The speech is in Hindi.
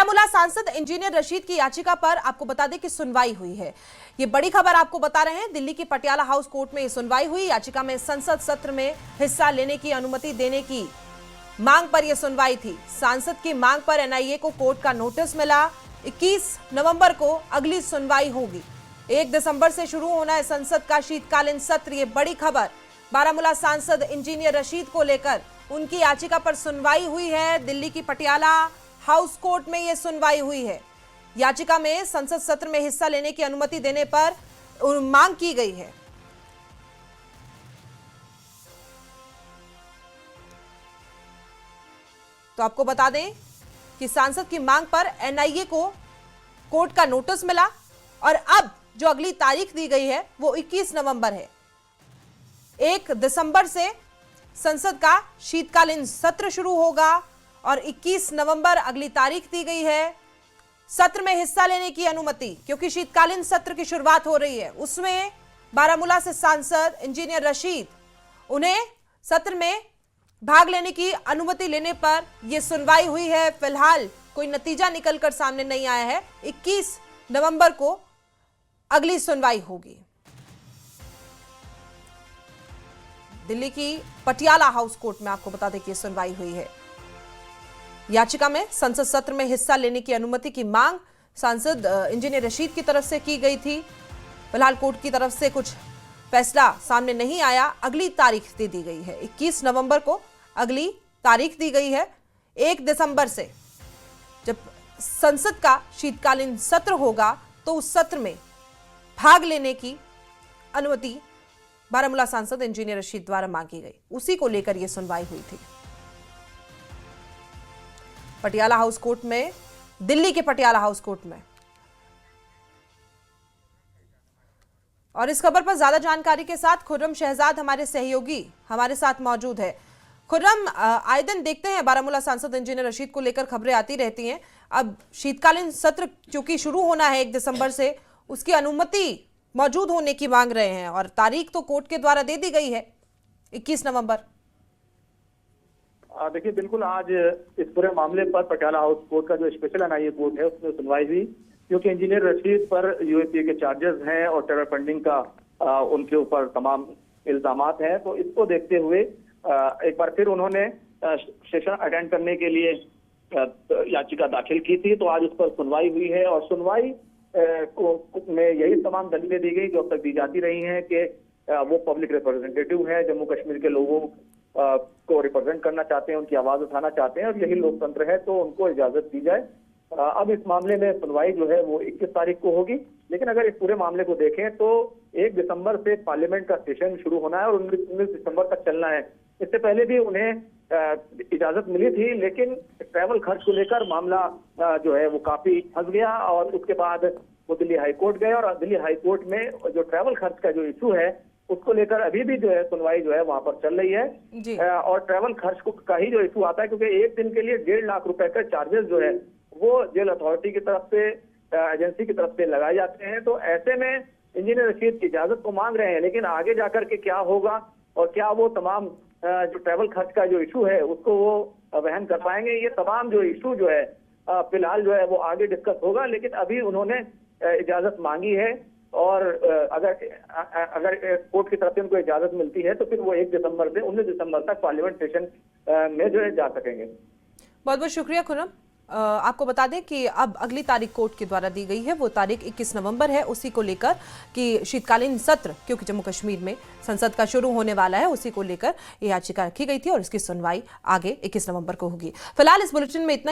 बारामूला सांसद इंजीनियर रशीद की याचिका पर आपको बता दें कि सुनवाई हुई है। ये बड़ी खबर आपको बता रहे हैं। दिल्ली की पटियाला हाउस कोर्ट में ये सुनवाई हुई। याचिका में संसद सत्र में हिस्सा लेने की अनुमति देने की मांग पर यह सुनवाई थी। सांसद की मांग पर एनआईए को कोर्ट का नोटिस मिला। 21 नवंबर को अगली सुनवाई होगी। 1 दिसंबर से शुरू होना है संसद का शीतकालीन सत्र। ये बड़ी खबर बारामूला सांसद इंजीनियर रशीद को लेकर उनकी याचिका पर सुनवाई हुई है। दिल्ली की पटियाला हाउस कोर्ट में यह सुनवाई हुई है। याचिका में संसद सत्र में हिस्सा लेने की अनुमति देने पर मांग की गई है। तो आपको बता दें कि सांसद की मांग पर एनआईए को कोर्ट का नोटिस मिला और अब जो अगली तारीख दी गई है वो 21 नवंबर है। 1 दिसंबर से संसद का शीतकालीन सत्र शुरू होगा और 21 नवंबर अगली तारीख दी गई है। सत्र में हिस्सा लेने की अनुमति, क्योंकि शीतकालीन सत्र की शुरुआत हो रही है, उसमें बारामूला से सांसद इंजीनियर रशीद, उन्हें सत्र में भाग लेने की अनुमति लेने पर यह सुनवाई हुई है। फिलहाल कोई नतीजा निकलकर सामने नहीं आया है। 21 नवंबर को अगली सुनवाई होगी। दिल्ली की पटियाला हाउस कोर्ट में आपको बता दें कि सुनवाई हुई है। याचिका में संसद सत्र में हिस्सा लेने की अनुमति की मांग सांसद इंजीनियर रशीद की तरफ से की गई थी। फिलहाल कोर्ट की तरफ से कुछ फैसला सामने नहीं आया। अगली तारीख दे दी गई है। 21 नवंबर को अगली तारीख दी गई है। 1 दिसंबर से जब संसद का शीतकालीन सत्र होगा तो उस सत्र में भाग लेने की अनुमति बारामूला सांसद इंजीनियर रशीद द्वारा मांगी गई। उसी को लेकर यह सुनवाई हुई थी पटियाला हाउस कोर्ट में, दिल्ली के पटियाला हाउस कोर्ट में। और इस खबर पर ज्यादा जानकारी के साथ खुर्रम शहजाद हमारे सहयोगी हमारे साथ मौजूद है। खुर्रम, आए दिन देखते हैं बारामूला सांसद इंजीनियर रशीद को लेकर खबरें आती रहती हैं। अब शीतकालीन सत्र क्योंकि शुरू होना है 1 दिसंबर से, उसकी अनुमति मौजूद होने की मांग रहे हैं और तारीख तो कोर्ट के द्वारा दे दी गई है 21 नवंबर। देखिए, बिल्कुल आज इस पूरे मामले पर पटियाला हाउस कोर्ट का जो स्पेशल एनआईए कोर्ट है उसमें सुनवाई हुई, क्योंकि इंजीनियर रशीद पर यूएपीए के चार्जेस हैं और टेरर फंडिंग का उनके ऊपर तमाम इल्जामात हैं। तो इसको देखते हुए एक बार फिर उन्होंने सेशन अटेंड करने के लिए याचिका दाखिल की थी। तो आज उस पर सुनवाई हुई है और सुनवाई में यही तमाम दलीलें दी गई जो अब तक दी जाती रही हैं कि वो पब्लिक रिप्रेजेंटेटिव है, जम्मू कश्मीर के लोगों को रिप्रेजेंट करना चाहते हैं, उनकी आवाज उठाना चाहते हैं और यही लोकतंत्र है, तो उनको इजाजत दी जाए। अब इस मामले में सुनवाई जो है वो 21 तारीख को होगी। लेकिन अगर इस पूरे मामले को देखें तो 1 दिसंबर से पार्लियामेंट का सेशन शुरू होना है और 19 दिसंबर तक चलना है। इससे पहले भी उन्हें इजाजत मिली थी, लेकिन ट्रैवल खर्च को लेकर मामला जो है वो काफी फंस गया और उसके बाद वो दिल्ली हाईकोर्ट गए और दिल्ली हाईकोर्ट में जो ट्रैवल खर्च का जो इशू है उसको लेकर अभी भी जो है सुनवाई जो है वहां पर चल रही है। और ट्रैवल खर्च का ही जो इशू आता है, क्योंकि एक दिन के लिए 1.5 लाख रुपए का चार्जेस जो है वो जेल अथॉरिटी की तरफ से, एजेंसी की तरफ से लगाए जाते हैं। तो ऐसे में इंजीनियर रशीद की इजाजत को मांग रहे हैं, लेकिन आगे जाकर के क्या होगा और क्या वो तमाम जो ट्रैवल खर्च का जो इशू है उसको वो वहन कर पाएंगे, ये तमाम जो इशू जो है फिलहाल जो है वो आगे डिस्कस होगा। लेकिन अभी उन्होंने इजाजत मांगी है और अगर कोर्ट की तरफ से उनको इजाजत मिलती है तो फिर वो 1 दिसंबर से 19 दिसंबर तक पार्लियामेंट सेशन में जो है जा सकेंगे। बहुत बहुत शुक्रिया खुर्रम। आपको बता दें कि अब अगली तारीख कोर्ट के द्वारा दी गई है, वो तारीख 21 नवंबर है। उसी को लेकर कि शीतकालीन सत्र क्योंकि जम्मू कश्मीर में संसद का शुरू होने वाला है, उसी को लेकर ये याचिका रखी गई थी और इसकी सुनवाई आगे 21 नवंबर को होगी। फिलहाल इस बुलेटिन में इतना ही।